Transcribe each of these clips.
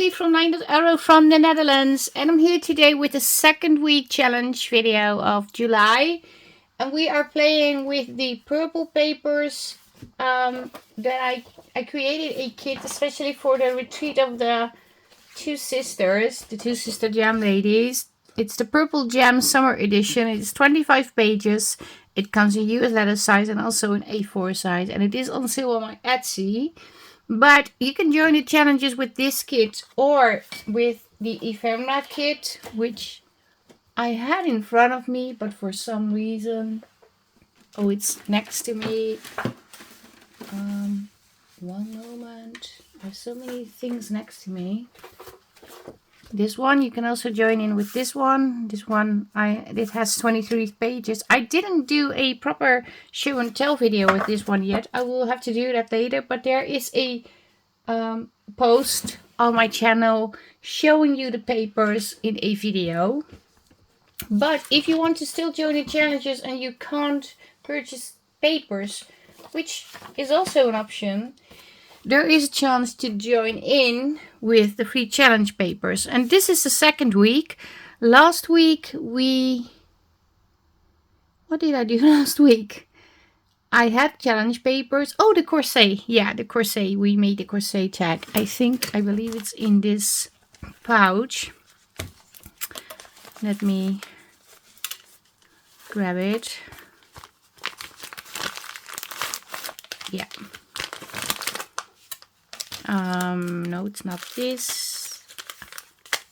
Nathalie from LineDotArrow from the Netherlands, and I'm here today with the second week challenge video of July. And we are playing with the purple papers that I created a kit especially for the retreat of the two sister jam ladies. It's the Purple Jam Summer Edition. It's 25 pages. It comes in US letter size and also in A4 size, and it is on sale on my Etsy. But you can join the challenges with this kit or with the ephemera kit, which I had in front of me, but for some reason, oh, it's next to me. One moment. I have so many things next to me. This one, you can also join in with this one. This one, it has 23 pages. I didn't do a proper show and tell video with this one yet. I will have to do that later. But there is a post on my channel showing you the papers in a video. But if you want to still join the challenges and you can't purchase papers, which is also an option, there is a chance to join in with the free challenge papers. And this is the second week. Last week what did I do last week? I had challenge papers. Oh, the corset. Yeah, the corset. We made the corset tag. I believe it's in this pouch. Let me grab it. Yeah. No, it's not this.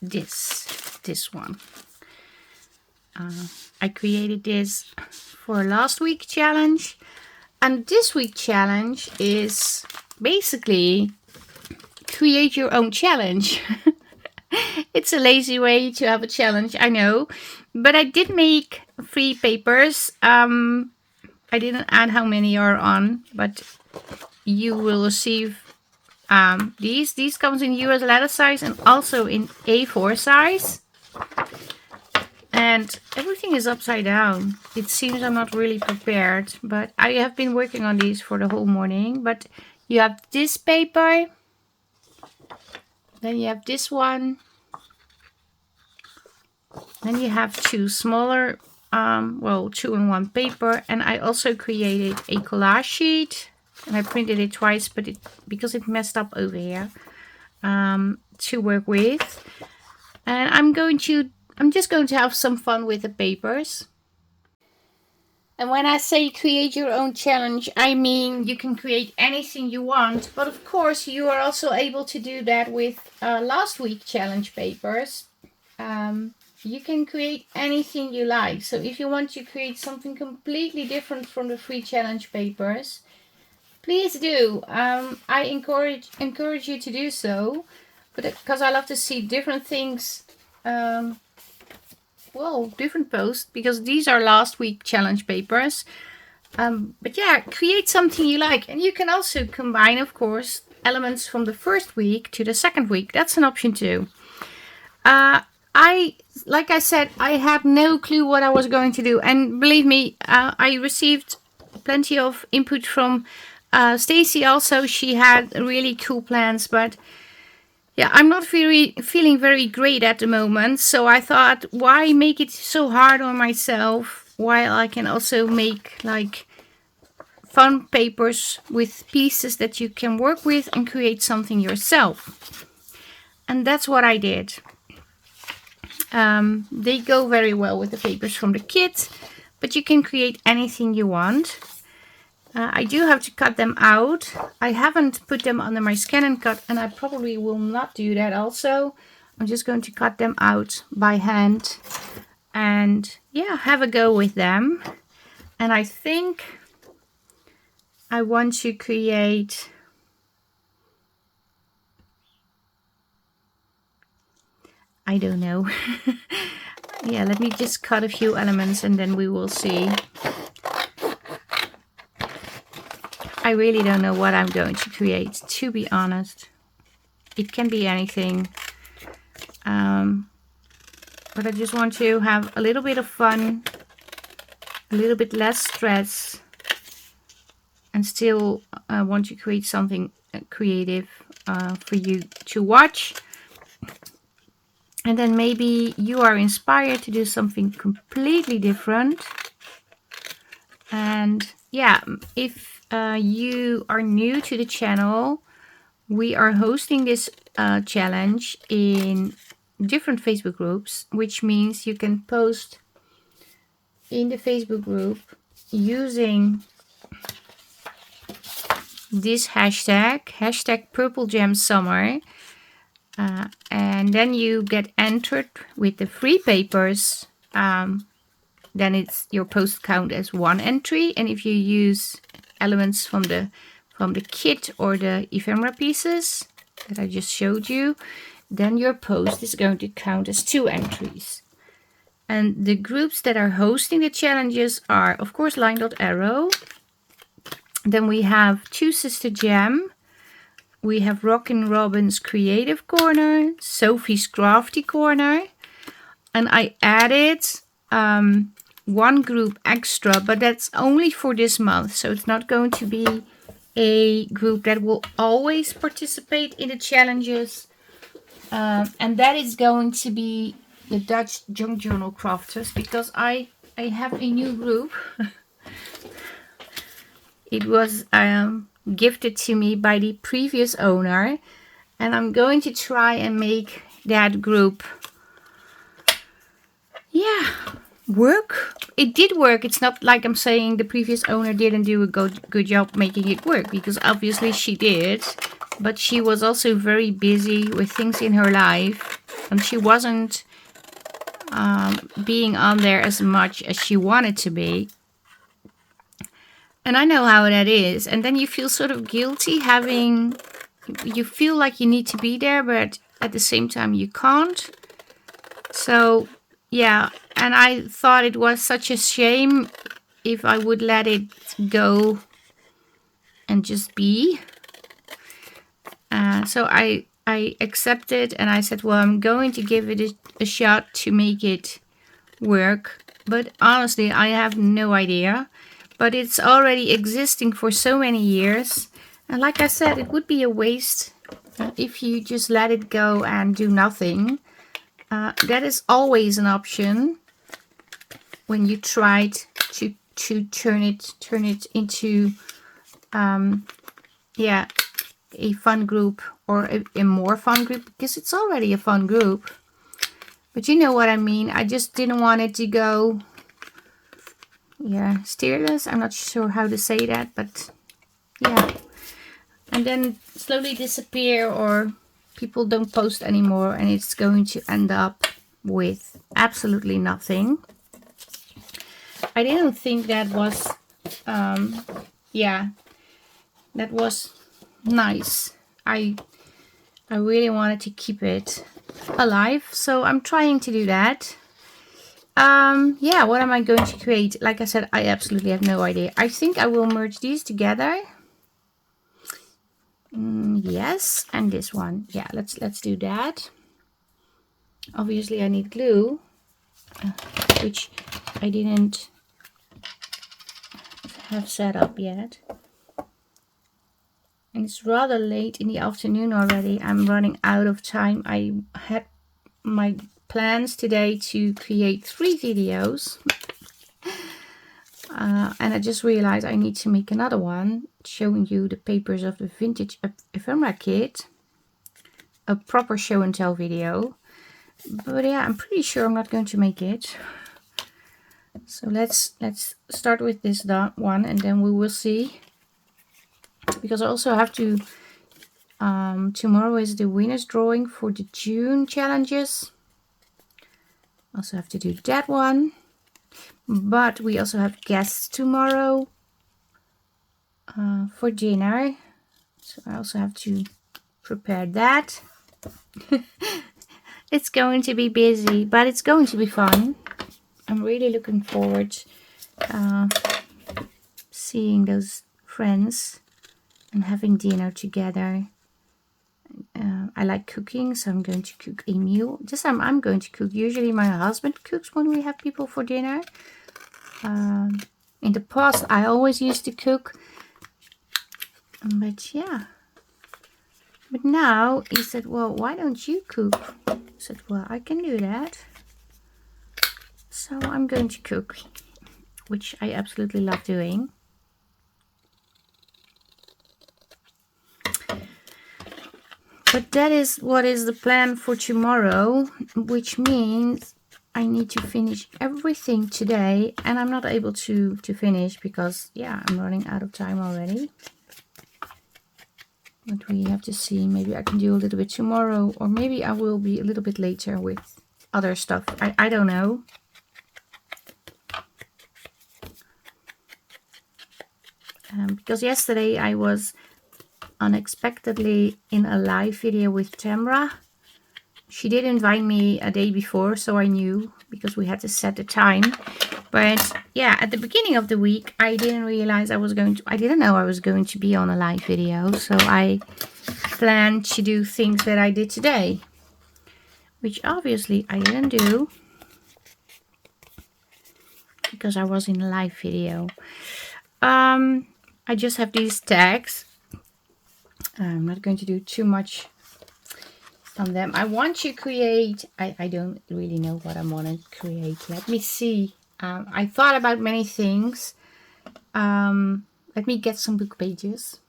This one. I created this for last week challenge, and this week challenge is basically create your own challenge. It's a lazy way to have a challenge, I know, but I did make 3 papers. I didn't add how many are on, but you will receive these comes in US letter size and also in A4 size, and everything is upside down. It seems I'm not really prepared, but I have been working on these for the whole morning. But you have this paper, then you have this one, then you have 2 smaller 2-in-1 paper, and I also created a collage sheet. And I printed it twice, but because it messed up over here, to work with. And I'm just going to have some fun with the papers. And when I say create your own challenge, I mean you can create anything you want. But of course, you are also able to do that with last week challenge papers. You can create anything you like. So if you want to create something completely different from the free challenge papers, please do. I encourage you to do so, but because I love to see different things, different posts, because these are last week challenge papers. But yeah, create something you like, and you can also combine, of course, elements from the first week to the second week. That's an option too. Like I said, I had no clue what I was going to do, and believe me, I received plenty of input from Stacy also. She had really cool plans, but yeah, I'm not feeling very great at the moment. So I thought, why make it so hard on myself while I can also make like fun papers with pieces that you can work with and create something yourself. And that's what I did. They go very well with the papers from the kit, but you can create anything you want. I do have to cut them out. I haven't put them under my scan and cut, and I probably will not do that also. I'm just going to cut them out by hand and yeah, have a go with them. And I think I want to create I don't know. Yeah, let me just cut a few elements and then we will see. I really don't know what I'm going to create, to be honest. It can be anything. But I just want to have a little bit of fun, a little bit less stress, and still want to create something creative for you to watch. And then maybe you are inspired to do something completely different. And yeah, if you are new to the channel, we are hosting this challenge in different Facebook groups, which means you can post in the Facebook group using this hashtag Purple Gem Summer, and then you get entered with the free papers. Then it's your post count as 1 entry, and if you use elements from the kit or the ephemera pieces that I just showed you, then your post is going to count as 2 entries. And the groups that are hosting the challenges are, of course, LineDotArrow. Then we have Two Sister Jam. We have Rockin' Robin's Creative Corner, Sophie's Crafty Corner. And I added one group extra, but that's only for this month. So it's not going to be a group that will always participate in the challenges. And that is going to be the Dutch Junk Journal Crafters, because I have a new group. It was gifted to me by the previous owner, and I'm going to try and make that group, yeah, work. It did work. It's not like I'm saying the previous owner didn't do a good job making it work, because obviously she did, but she was also very busy with things in her life, and she wasn't being on there as much as she wanted to be. And I know how that is. And then you feel sort of guilty you feel like you need to be there, but at the same time you can't. So yeah, and I thought it was such a shame if I would let it go and just be. So I accepted, and I said, well, I'm going to give it a shot to make it work. But honestly, I have no idea. But it's already existing for so many years. And like I said, it would be a waste if you just let it go and do nothing. That is always an option when you tried to turn it into yeah, a fun group, or a more fun group, because it's already a fun group. But you know what I mean. I just didn't want it to go, yeah, steerless. I'm not sure how to say that, but yeah. And then slowly disappear, or people don't post anymore, and it's going to end up with absolutely nothing. I didn't think that was, yeah, that was nice. I really wanted to keep it alive, so I'm trying to do that. Yeah, what am I going to create? Like I said, I absolutely have no idea. I think I will merge these together. Yes, and this one. Yeah, let's do that. Obviously I need glue, which I didn't have set up yet. And it's rather late in the afternoon already. I'm running out of time. I had my plans today to create 3 videos. And I just realized I need to make another one showing you the papers of the vintage ephemera kit. A proper show and tell video. But yeah, I'm pretty sure I'm not going to make it. So let's start with this one, and then we will see. Because I also have to, tomorrow is the winner's drawing for the June challenges. Also have to do that one. But we also have guests tomorrow for dinner. So I also have to prepare that. It's going to be busy, but it's going to be fun. I'm really looking forward seeing those friends and having dinner together. I like cooking, so I'm going to cook a meal. This time I'm going to cook. Usually my husband cooks when we have people for dinner. In the past I always used to cook, but yeah. But now he said, well, why don't you cook? I said, well, I can do that. So I'm going to cook, which I absolutely love doing. But that is what is the plan for tomorrow, which means I need to finish everything today, and I'm not able to finish because, yeah, I'm running out of time already. But we have to see. Maybe I can do a little bit tomorrow, or maybe I will be a little bit later with other stuff. I don't know. Because yesterday I was unexpectedly in a live video with Tamra. She did invite me a day before, so I knew, because we had to set the time. But yeah, at the beginning of the week, I didn't realize I didn't know I was going to be on a live video. So I planned to do things that I did today, which obviously I didn't do because I was in a live video. I just have these tags. I'm not going to do too much on them. I want to create, I don't really know what I want to create. Let me see. I thought about many things. Let me get some book pages.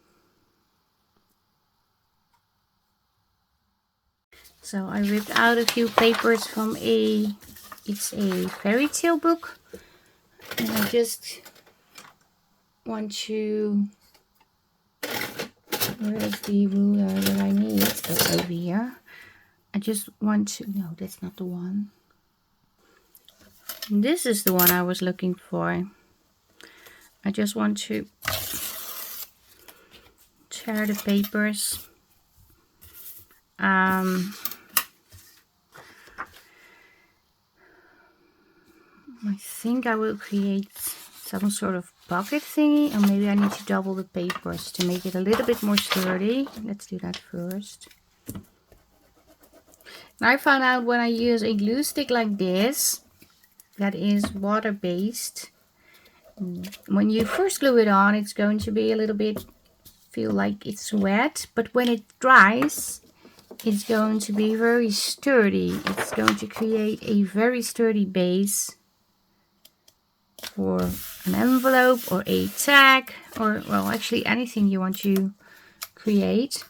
So I ripped out a few papers from it's a fairy tale book. And I just want to, where is the ruler that I need? It's over here. I just want to, no, that's not the one. This is the one I was looking for. I just want to tear the papers. I think I will create some sort of pocket thingy, or maybe I need to double the papers to make it a little bit more sturdy. Let's do that first. Now I found out when I use a glue stick like this, that is water-based, when you first glue it on, it's going to be a little bit, feel like it's wet, but when it dries, it's going to be very sturdy. It's going to create a very sturdy base for an envelope or a tag, or, well, actually anything you want to create.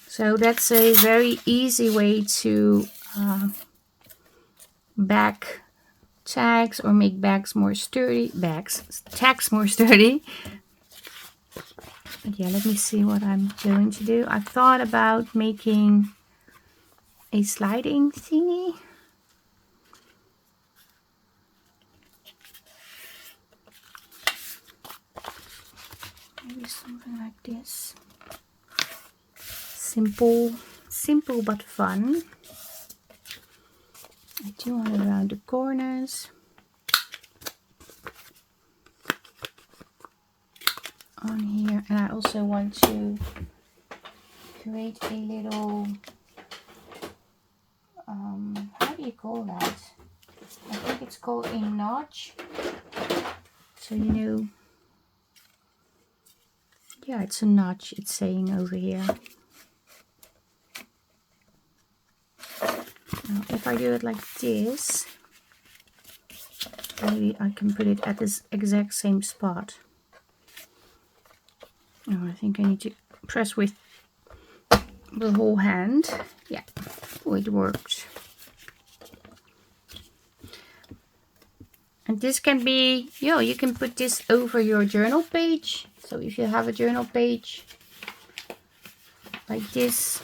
So that's a very easy way to back tags or make tags more sturdy. But yeah, let me see what I'm going to do. I thought about making a sliding thingy. Maybe something like this. Simple but fun. I do want it around the corners. On here, and I also want to create a little, how do you call that? I think it's called a notch. So, you know, yeah, it's a notch, it's saying over here. Now, if I do it like this, maybe I can put it at this exact same spot. Oh, I think I need to press with the whole hand. Yeah, oh, it worked. And this can be, you can put this over your journal page. So if you have a journal page like this,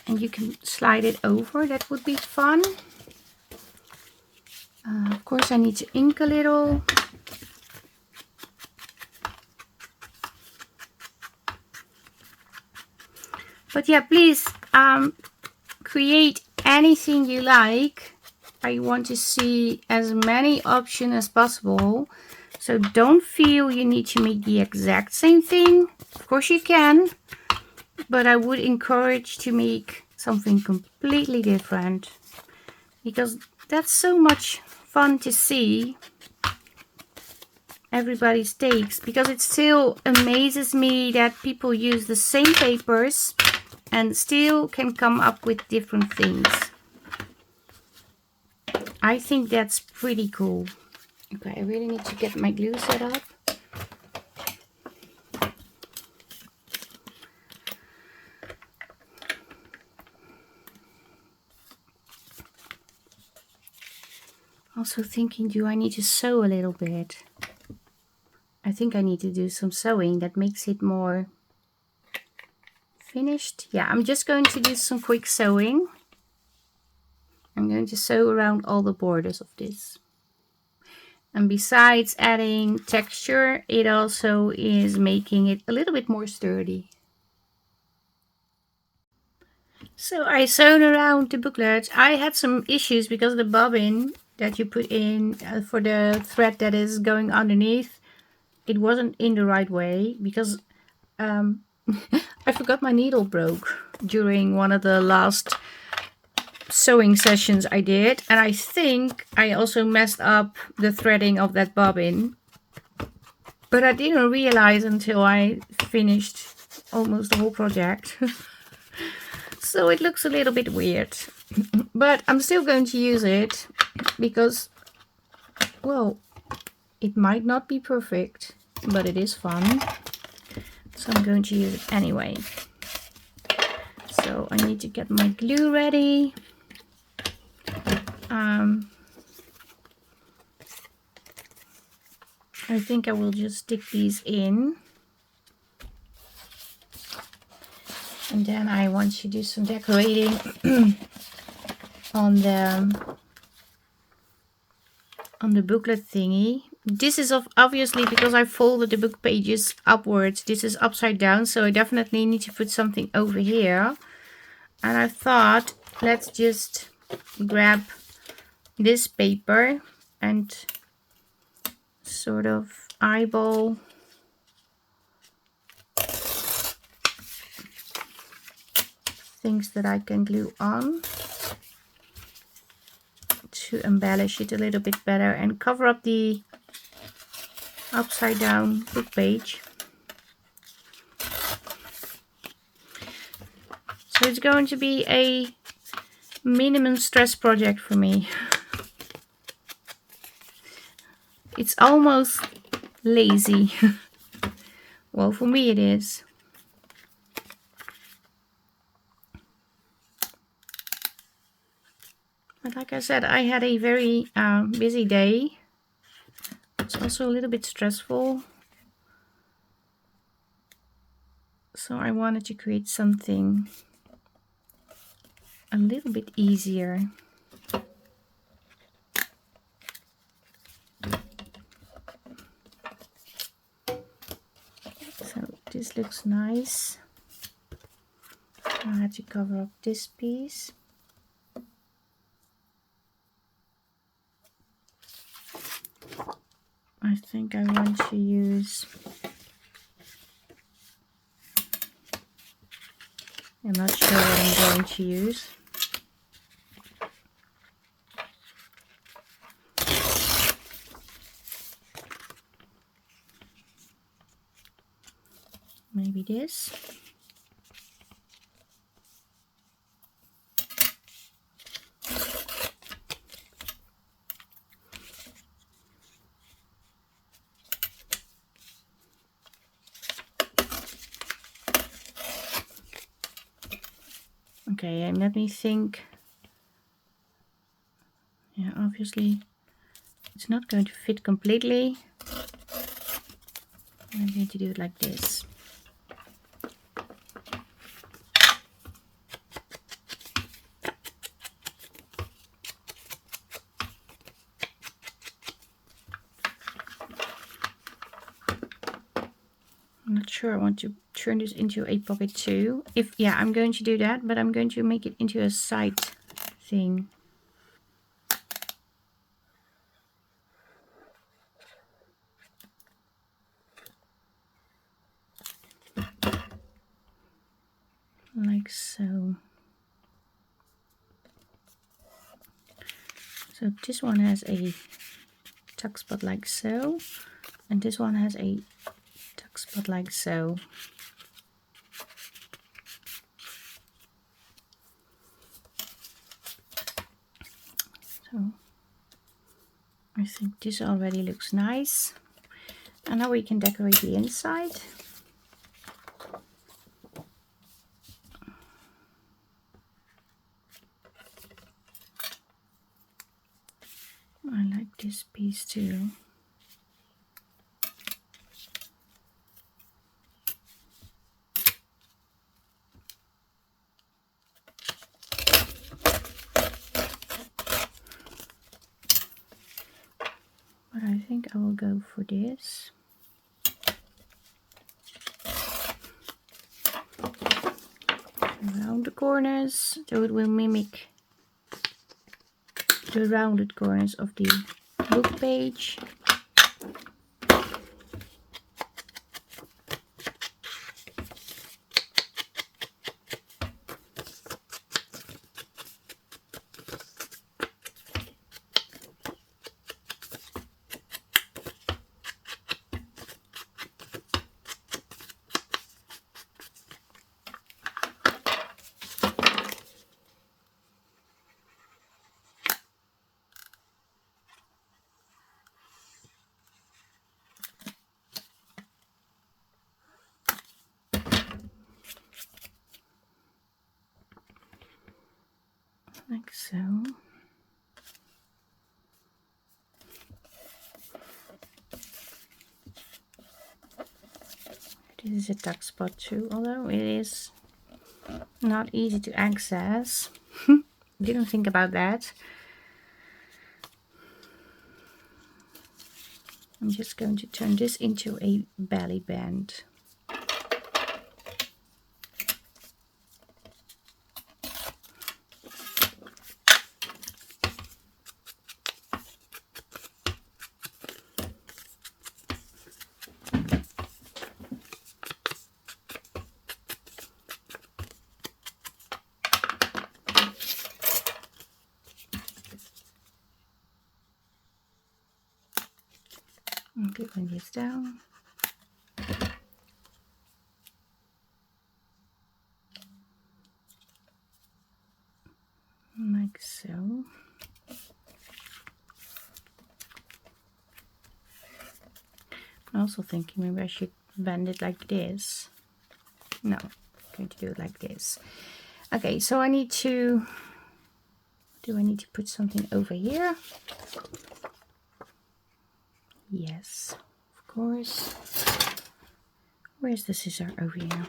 and you can slide it over, that would be fun. Of course, I need to ink a little. But yeah, please create anything you like. I want to see as many options as possible. So don't feel you need to make the exact same thing. Of course you can. But I would encourage to make something completely different. Because that's so much fun to see. everybody's takes, because it still amazes me that people use the same papers and still can come up with different things. I think that's pretty cool. Okay, I really need to get my glue set up. Also thinking, do I need to sew a little bit? I think I need to do some sewing that makes it more finished. Yeah, I'm just going to do some quick sewing. I'm going to sew around all the borders of this. And besides adding texture, it also is making it a little bit more sturdy. So I sewn around the booklet. I had some issues because the bobbin that you put in for the thread that is going underneath, it wasn't in the right way because I forgot my needle broke during one of the last sewing sessions I did, and I think I also messed up the threading of that bobbin, but I didn't realize until I finished almost the whole project. So it looks a little bit weird, but I'm still going to use it because, well, it might not be perfect, but it is fun, so I'm going to use it anyway. So I need to get my glue ready. I think I will just stick these in. And then I want to do some decorating on the booklet thingy. This is obviously because I folded the book pages upwards. This is upside down, so I definitely need to put something over here. And I thought, let's just grab this paper and sort of eyeball things that I can glue on to embellish it a little bit better and cover up the upside down book page. So it's going to be a minimum stress project for me. It's almost lazy. Well, for me it is. But like I said, I had a very busy day. It's also a little bit stressful. So I wanted to create something a little bit easier. So this looks nice. I had to cover up this piece. I think I want to use, I'm not sure what I'm going to use. Maybe this. Okay, and let me think. Yeah, obviously it's not going to fit completely. I'm going to do it like this. I'm not sure I want to turn this into a pocket too. Yeah, I'm going to do that, but I'm going to make it into a side thing. Like so. So this one has a tuck spot like so. And this one has a tuck spot like so. So I think this already looks nice. And now we can decorate the inside. I like this piece too. But I think I will go for this. Around the corners, so it will mimic the rounded corners of the book page. Like so. This is a tuck spot too, although it is not easy to access. Didn't think about that. I'm just going to turn this into a belly band. Okay, bring this down. Like so. I'm also thinking maybe I should bend it like this. No, I'm going to do it like this. Okay, so I need to... Do I need to put something over here? Yes, of course. Where's the scissor? Over here.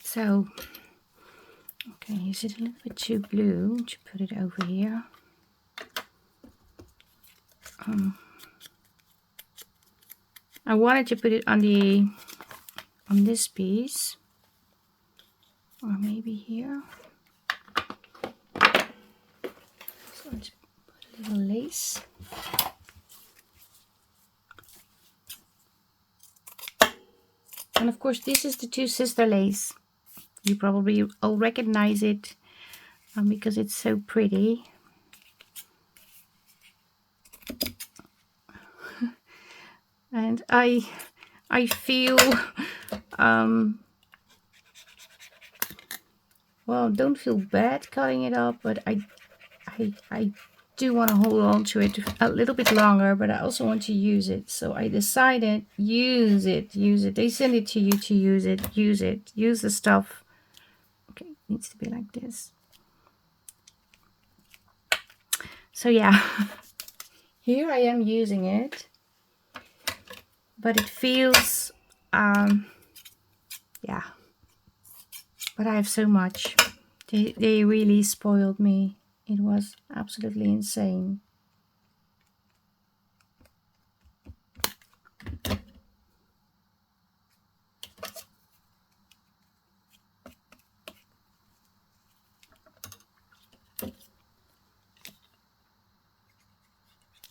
So, okay, is it a little bit too blue to put it over here? I wanted to put it on this piece, or maybe here. So let's put a little lace. And of course, this is the Two Sister lace. You probably all recognize it because it's so pretty. And I feel, well, don't feel bad cutting it up, but I do want to hold on to it a little bit longer, but I also want to use it. So I decided, use it. They send it to you to use it, use the stuff. Okay, needs to be like this. So yeah, here I am using it, but it feels, yeah, but I have so much. They really spoiled me. It was absolutely insane.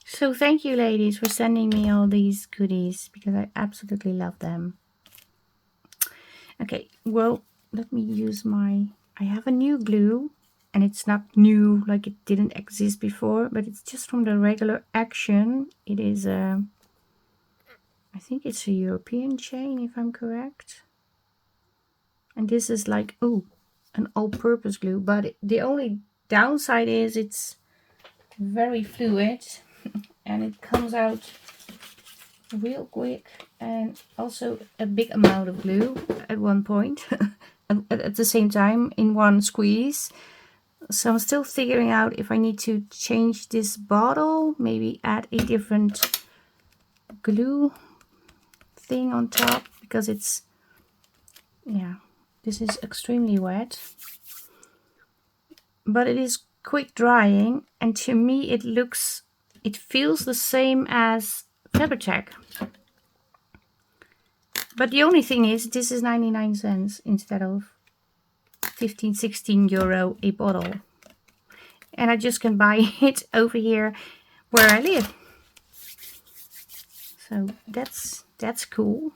So thank you, ladies, for sending me all these goodies, because I absolutely love them. Okay, well, let me use I have a new glue, and it's not new, like it didn't exist before, but it's just from the regular Action. It is I think it's a European chain, if I'm correct. And this is like, oh, an all-purpose glue, but the only downside is it's very fluid and it comes out real quick, and also a big amount of glue at one point at the same time in one squeeze. So I'm still figuring out if I need to change this bottle, maybe add a different glue thing on top, because it's, yeah, this is extremely wet, but it is quick drying, and to me it feels the same as Fabertech. But the only thing is, this is 99 cents instead of 15, 16 euro a bottle. And I just can buy it over here where I live. So that's cool.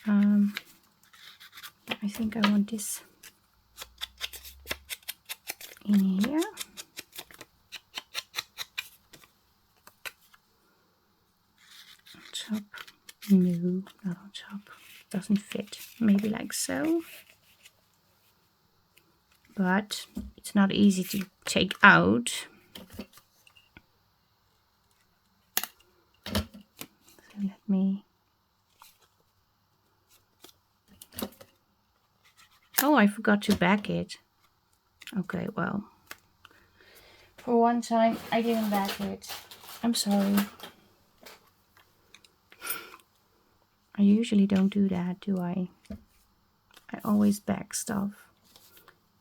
I think I want this in here. On top. No, not on top. Doesn't fit. Maybe like so. But it's not easy to take out. So let me... Oh, I forgot to back it. Okay, well, for one time I didn't back it. I'm sorry. I usually don't do that, do I? I always back stuff.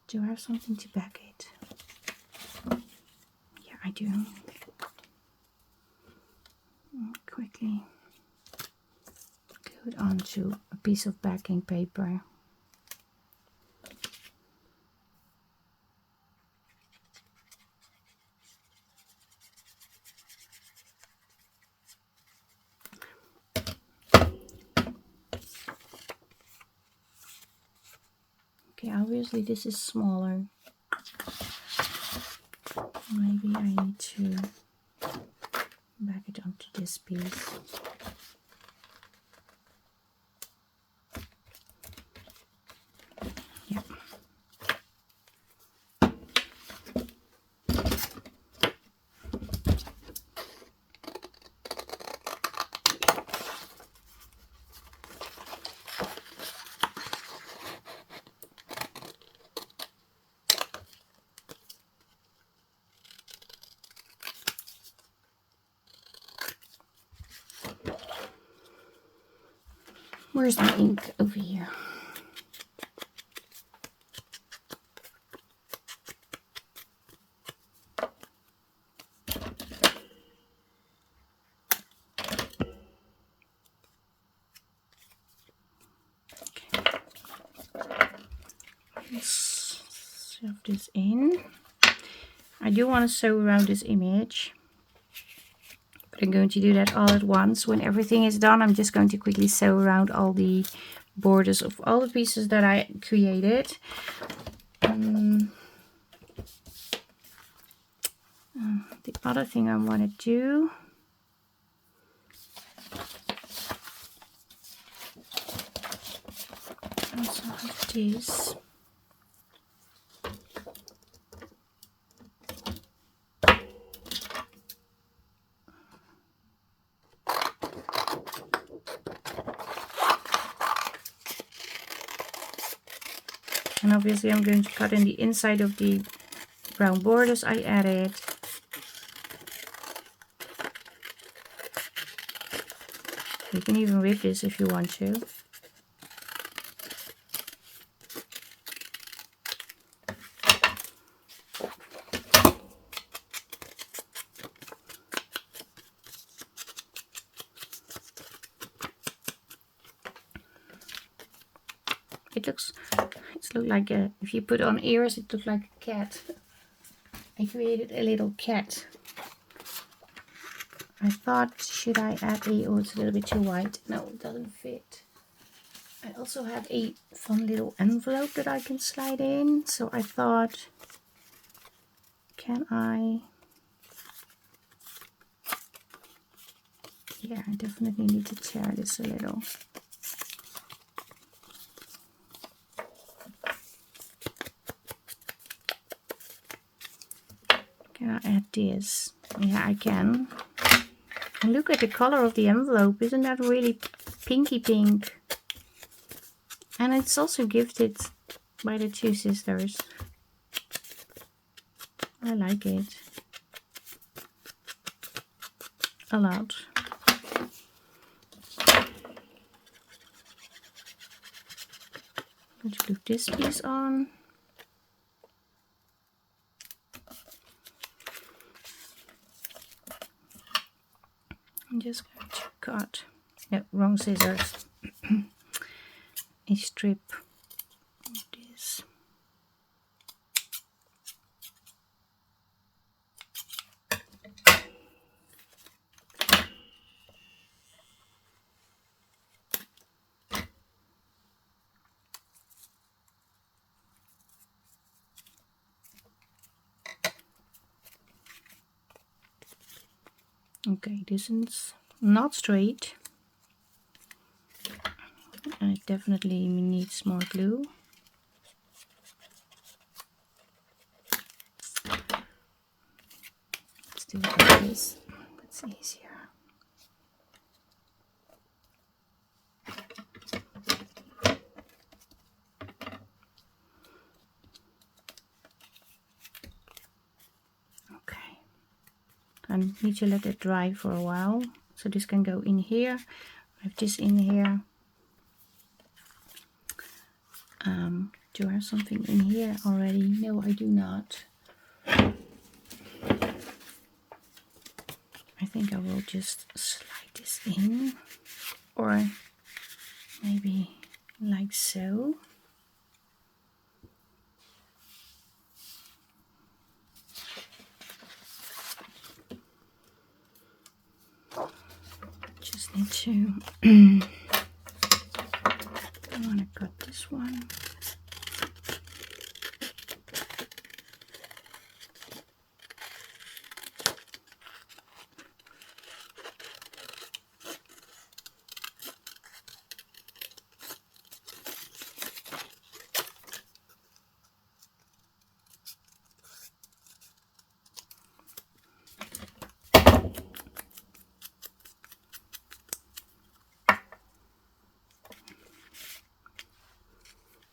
Do I have something to back it? Yeah, I do. Quickly glue it onto a piece of backing paper. Okay, obviously this is smaller. Maybe I need to back it onto this piece. Yeah. Where's my ink? Over here. Let's shove this in. I do want to sew around this image, but I'm going to do that all at once. When everything is done, I'm just going to quickly sew around all the borders of all the pieces that I created. The other thing I want to do, I also have this. And obviously I'm going to cut in the inside of the brown borders I added. You can even rip this if you want to. It looks like a, if you put on ears, it looks like a cat. I created a little cat. I thought, should I add a, oh, it's a little bit too wide. No, it doesn't fit. I also have a fun little envelope that I can slide in. So I thought, can I? Yeah, I definitely need to tear this a little. Can I add this? Yeah, I can. And look at the color of the envelope. Isn't that really pinky pink? And it's also gifted by the two sisters. I like it a lot. Let's glue this piece on. I'm just going to cut, no, wrong scissors, a strip of this. Okay, this is not straight. And it definitely needs more glue. Let's do it like this. That's easier. Okay. I need to let it dry for a while. So this can go in here. I have this in here. Do I have something in here already? No, I do not. I think I will just slide this in, or maybe like so. Just need to I want to cut this one.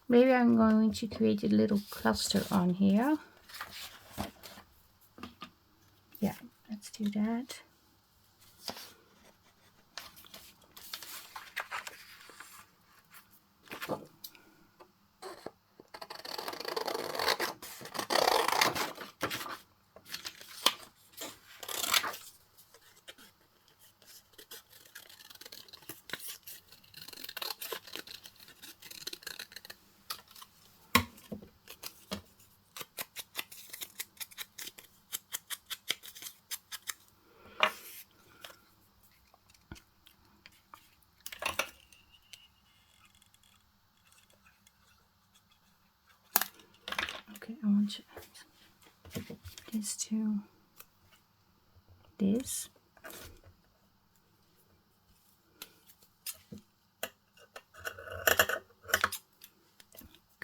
Maybe I'm going to create a little cluster on here. Yeah, let's do that. Okay, I want to add this to this.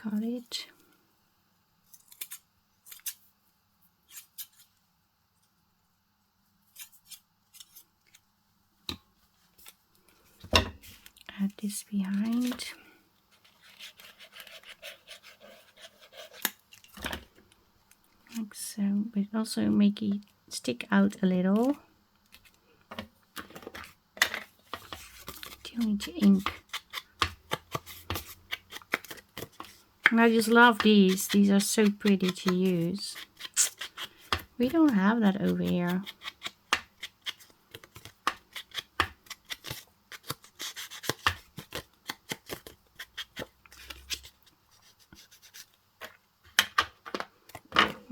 Got it. Add this behind. like so, but also make it stick out a little. You need to ink. And I just love these. These are so pretty to use. We don't have that over here.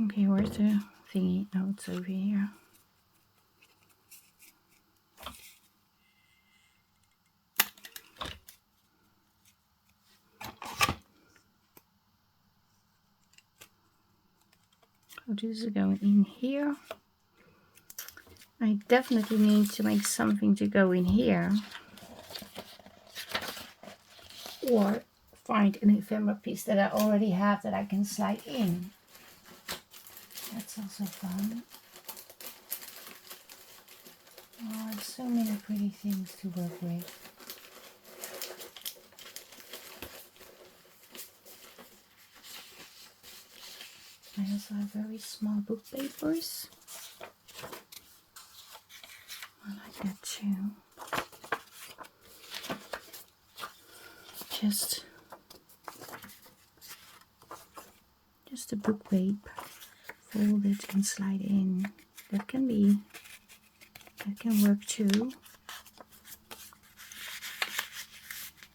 Okay, where's the thingy? Oh, it's over here. So this is going in here. I definitely need to make something to go in here. Or find an ephemera piece that I already have that I can slide in. That's also fun. Oh, there's so many pretty things to work with. I also have very small book papers. I like that too. Just a book paper, fold it and slide in. That can work too.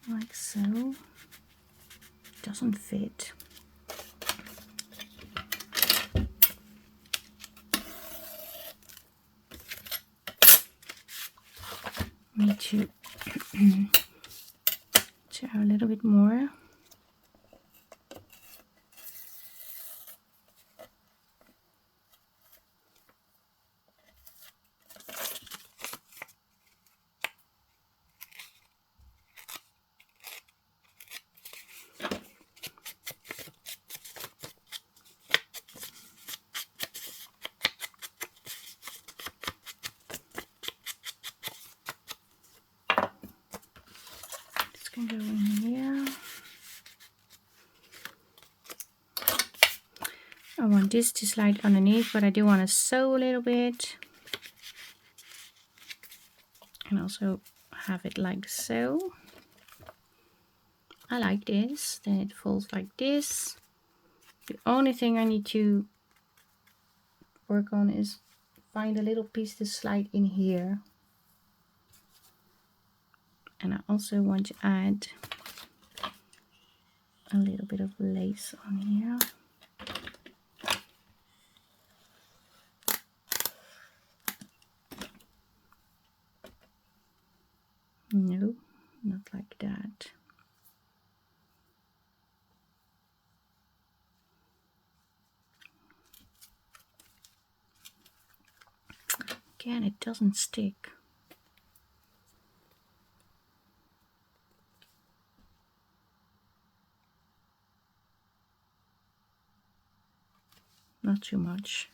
Like so. Doesn't fit. Need to tear a little bit more. Go in here. I want this to slide underneath, but I do want to sew a little bit. And also have it like so. I like this. Then it folds like this. The only thing I need to work on is find a little piece to slide in here. And I also want to add a little bit of lace on here. No, not like that. Again, it doesn't stick. Not too much.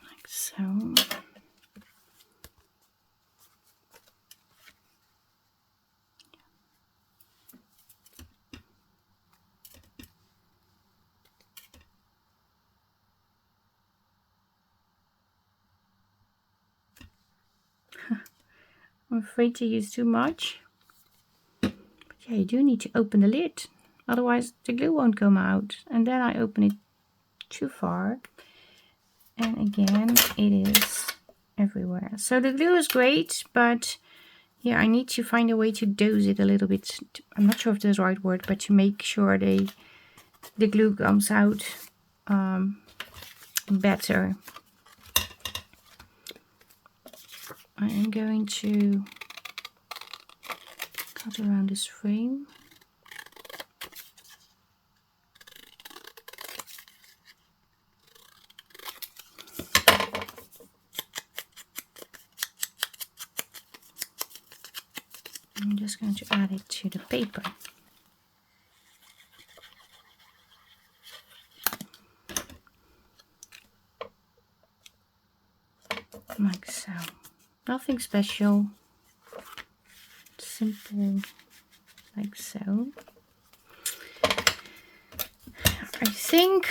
Like so. I'm afraid to use too much. But yeah, you do need to open the lid. Otherwise the glue won't come out. And then I open it too far. And again, it is everywhere. So the glue is great, but yeah, I need to find a way to dose it a little bit. I'm not sure if that's the right word, but to make sure the glue comes out better. I am going to cut around this frame. I'm just going to add it to the paper. Like so. Nothing special. Simple. Like so. I think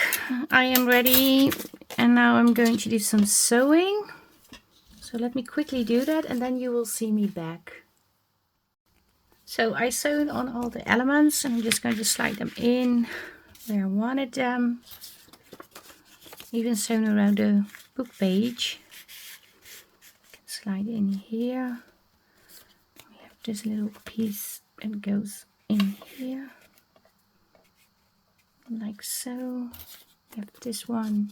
I am ready, and now I'm going to do some sewing. So let me quickly do that and then you will see me back. So I sewed on all the elements and I'm just going to slide them in where I wanted them. Even sewn around the book page. Can slide in here. We have this little piece that goes in here. Like so. We have this one.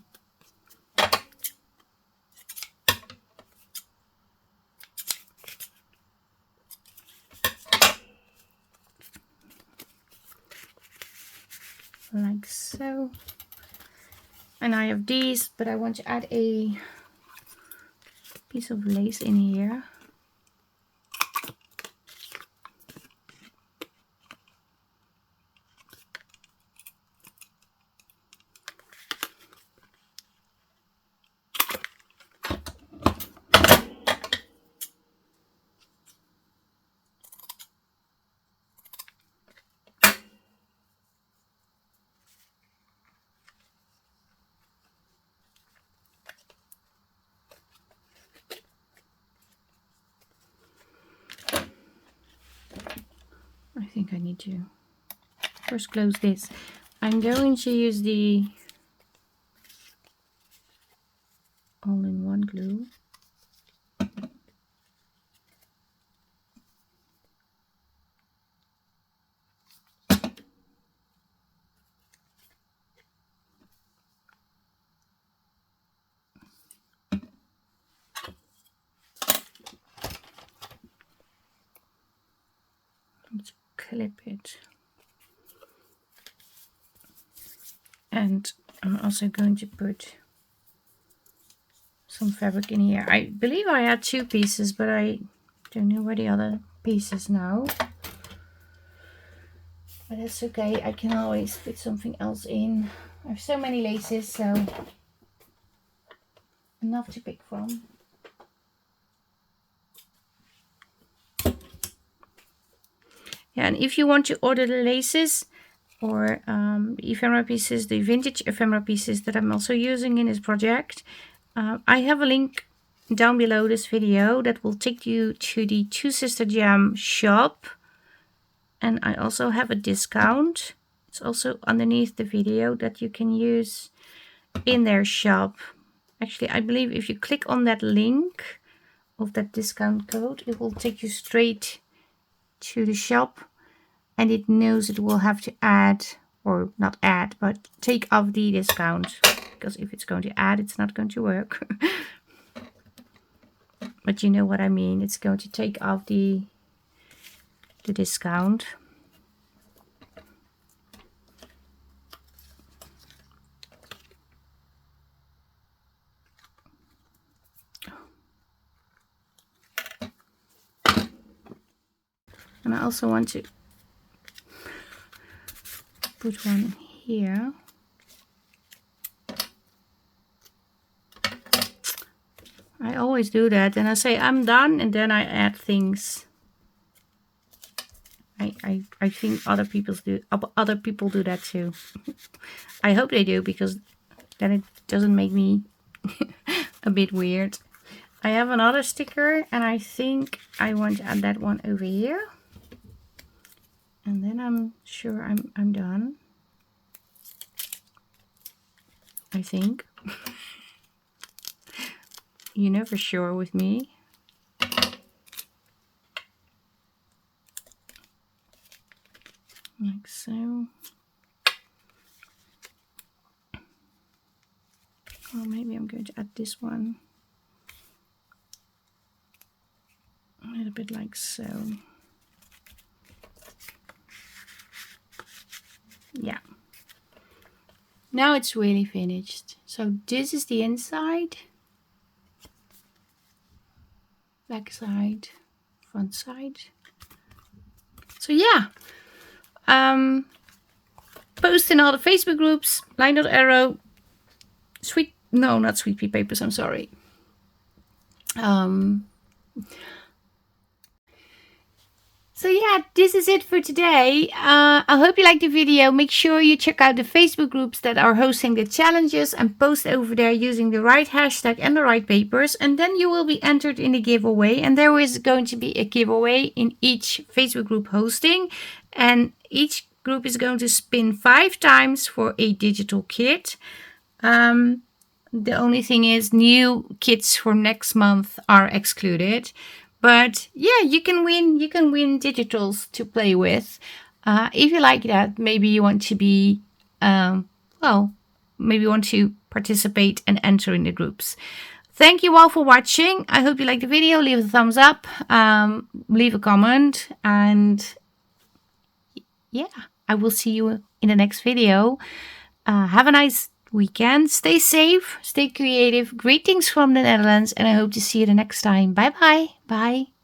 Like so. And I have these, but I want to add a piece of lace in here. I think I need to first close this. I'm going to use the all-in-one glue. Let's clip it. And I'm also going to put some fabric in here. I believe I had 2 pieces, but I don't know where the other pieces now. But that's okay, I can always put something else in. I have so many laces, so enough to pick from. Yeah, and if you want to order the laces or the ephemera pieces, the vintage ephemera pieces that I'm also using in this project, I have a link down below this video that will take you to the Two Sister Jam shop. And I also have a discount. It's also underneath the video that you can use in their shop. Actually, I believe if you click on that link of that discount code, it will take you straight to the shop, and it knows it will have to add, or not add, but take off the discount, because if it's going to add, it's not going to work. But you know what I mean, it's going to take off the discount. And I also want to put one here. I always do that, and I say I'm done, and then I add things. I think other people do that too. I hope they do, because then it doesn't make me a bit weird. I have another sticker, and I think I want to add that one over here. And then I'm sure I'm done. I think. You're never sure with me. Like so. Or maybe I'm going to add this one. A little bit like so. Yeah. Now it's really finished. So this is the inside. Back side, front side. So yeah, post in all the Facebook groups, LineDotArrow, not Sweet Pea Papers, I'm sorry. So yeah, this is it for today. I hope you liked the video. Make sure you check out the Facebook groups that are hosting the challenges and post over there using the right hashtag and the right papers. And then you will be entered in the giveaway. And there is going to be a giveaway in each Facebook group hosting. And each group is going to spin 5 times for a digital kit. The only thing is new kits for next month are excluded. But yeah, you can win digitals to play with. If you like that, maybe you want to be, maybe you want to participate and enter in the groups. Thank you all for watching. I hope you liked the video. Leave a thumbs up, leave a comment, and yeah, I will see you in the next video. Have a nice weekend. Stay safe, stay creative. Greetings from the Netherlands, and I hope to see you the next time. Bye bye. Bye.